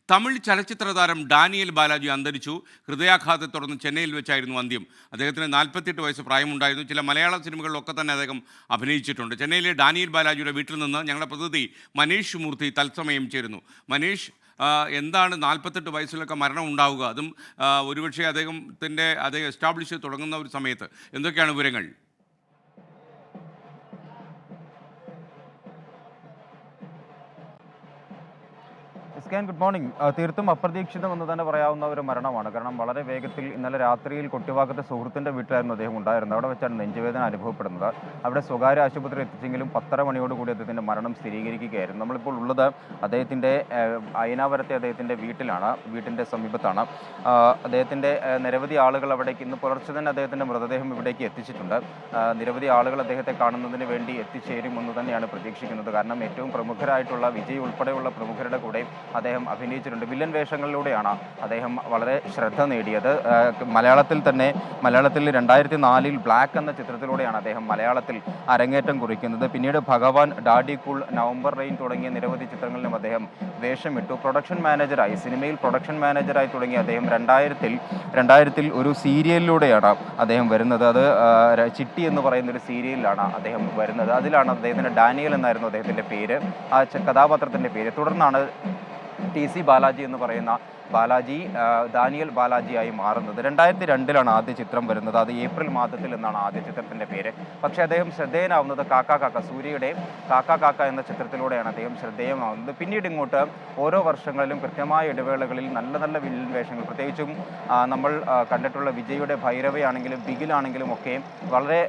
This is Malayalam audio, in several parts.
തമിഴ് ചലച്ചിത്ര താരം ഡാനിയൽ ബാലാജി അന്തരിച്ചു. ഹൃദയാഘാതത്തെ തുടർന്ന് ചെന്നൈയിൽ വെച്ചായിരുന്നു അന്ത്യം. അദ്ദേഹത്തിന് 48 വയസ്സ് പ്രായമുണ്ടായിരുന്നു. ചില മലയാള സിനിമകളിലൊക്കെ തന്നെ അദ്ദേഹം അഭിനയിച്ചിട്ടുണ്ട്. ചെന്നൈയിലെ ഡാനിയൽ ബാലാജിയുടെ വീട്ടിൽ നിന്ന് ഞങ്ങളുടെ പ്രതിനിധി മനീഷ് മൂർത്തി തത്സമയം ചേരുന്നു. മനീഷ്, എന്താണ് 48 വയസ്സിലൊക്കെ മരണം ഉണ്ടാവുക? അതും ഒരുപക്ഷെ അദ്ദേഹം എസ്റ്റാബ്ലിഷ് തുടങ്ങുന്ന ഒരു സമയത്ത് എന്തൊക്കെയാണ് വിവരങ്ങൾ? Good morning. തീർത്തും അപ്രതീക്ഷിതം എന്ന് തന്നെ പറയാവുന്ന ഒരു മരണമാണ്. കാരണം വളരെ വേഗത്തിൽ ഇന്നലെ രാത്രിയിൽ കൊട്ടിവാക്കത്തെ സുഹൃത്തിൻ്റെ വീട്ടിലായിരുന്നു അദ്ദേഹം ഉണ്ടായിരുന്നത്. അവിടെ വെച്ചാണ് നെഞ്ചുവേദന അനുഭവപ്പെടുന്നത്. അവിടെ സ്വകാര്യ ആശുപത്രി എത്തിച്ചെങ്കിലും 10:30 മണിയോടുകൂടി അദ്ദേഹത്തിൻ്റെ മരണം സ്ഥിരീകരിക്കുകയായിരുന്നു. നമ്മളിപ്പോൾ ഉള്ളത് അദ്ദേഹത്തിൻ്റെ അയനാവരത്തെ അദ്ദേഹത്തിൻ്റെ വീട്ടിലാണ്, വീട്ടിൻ്റെ സമീപത്താണ്. അദ്ദേഹത്തിൻ്റെ നിരവധി ആളുകൾ അവിടേക്ക് ഇന്ന് പുലർച്ചെ തന്നെ അദ്ദേഹത്തിൻ്റെ മൃതദേഹം ഇവിടേക്ക് എത്തിച്ചിട്ടുണ്ട്. നിരവധി ആളുകൾ അദ്ദേഹത്തെ കാണുന്നതിന് വേണ്ടി എത്തിച്ചേരുമെന്ന് തന്നെയാണ് പ്രതീക്ഷിക്കുന്നത്. കാരണം ഏറ്റവും പ്രമുഖരായിട്ടുള്ള വിജയ് ഉൾപ്പെടെയുള്ള പ്രമുഖരുടെ കൂടെ അദ്ദേഹം അഭിനയിച്ചിട്ടുണ്ട്. വില്ലൻ വേഷങ്ങളിലൂടെയാണ് അദ്ദേഹം വളരെ ശ്രദ്ധ നേടിയത്. മലയാളത്തിൽ 2004 ബ്ലാക്ക് എന്ന ചിത്രത്തിലൂടെയാണ് അദ്ദേഹം മലയാളത്തിൽ അരങ്ങേറ്റം കുറിക്കുന്നത്. പിന്നീട് ഭഗവാൻ, ഡാഡി കൂൾ, നവംബർ റെയിൻ തുടങ്ങിയ നിരവധി ചിത്രങ്ങളിലും അദ്ദേഹം വേഷമിട്ടു. സിനിമയിൽ പ്രൊഡക്ഷൻ മാനേജറായി തുടങ്ങിയ അദ്ദേഹം 2000 ഒരു സീരിയലിലൂടെയാണ് അദ്ദേഹം വരുന്നത്. അത് ചിട്ടി എന്ന് പറയുന്ന ഒരു സീരിയലിലാണ് അദ്ദേഹം വരുന്നത്. അതിലാണ് അദ്ദേഹത്തിൻ്റെ ഡാനിയൽ എന്നായിരുന്നു അദ്ദേഹത്തിൻ്റെ പേര്, ആ കഥാപാത്രത്തിൻ്റെ പേര്. തുടർന്നാണ് TC ബാലാജി എന്ന് പറയുന്ന ദാനിയൽ ബാലാജിയായി മാറുന്നത്. 2002 ആദ്യ ചിത്രം വരുന്നത്. അത് ഏപ്രിൽ മാസത്തിൽ എന്നാണ് ആദ്യ ചിത്രത്തിൻ്റെ പേര്. പക്ഷേ അദ്ദേഹം ശ്രദ്ധേയനാവുന്നത് സൂര്യയുടെ കാക്ക എന്ന ചിത്രത്തിലൂടെയാണ് അദ്ദേഹം ശ്രദ്ധേയമാവുന്നത്. പിന്നീട് ഇങ്ങോട്ട് ഓരോ വർഷങ്ങളിലും കൃത്യമായ ഇടവേളകളിൽ നല്ല നല്ല വില്ലൻ വേഷങ്ങൾ, പ്രത്യേകിച്ചും നമ്മൾ കണ്ടിട്ടുള്ള വിജയുടെ ഭൈരവയാണെങ്കിലും ബിഗിലാണെങ്കിലും ഒക്കെ വളരെ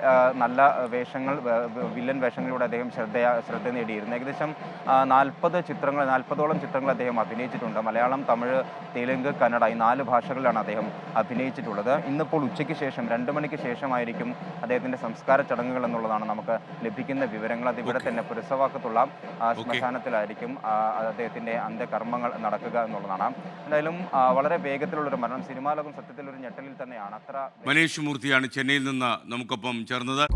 നല്ല വേഷങ്ങൾ, വില്ലൻ വേഷങ്ങളിലൂടെ അദ്ദേഹം ശ്രദ്ധ നേടിയിരുന്നു. ഏകദേശം 40ഓളം ചിത്രങ്ങൾ അദ്ദേഹം അഭിനയിച്ചിട്ടുണ്ട്. മലയാളം, തമിഴ്, തെലുങ്ക്, കന്നഡ ഈ 4 ഭാഷകളിലാണ് അദ്ദേഹം അഭിനയിച്ചിട്ടുള്ളത്. ഇന്നിപ്പോൾ ഉച്ചയ്ക്ക് ശേഷം 2 മണിക്ക് ശേഷമായിരിക്കും അദ്ദേഹത്തിൻ്റെ സംസ്കാര ചടങ്ങുകൾ എന്നുള്ളതാണ് നമുക്ക് ലഭിക്കുന്ന വിവരങ്ങൾ. അത് ഇവിടെ തന്നെ പുരസവാക്കത്തുള്ള ശ്മശാനത്തിലായിരിക്കും അദ്ദേഹത്തിൻ്റെ അന്ത്യകർമ്മങ്ങൾ നടക്കുക എന്നുള്ളതാണ്. എന്തായാലും വളരെ വേഗത്തിലുള്ളൊരു മരണം. സിനിമാ ലോകം സത്യത്തിൽ ഒരു ഞെട്ടലിൽ തന്നെയാണ്. മനീഷ് മൂർത്തിയാണ് ചെന്നൈയിൽ നിന്ന് നമുക്കൊപ്പം ചേർന്നത്.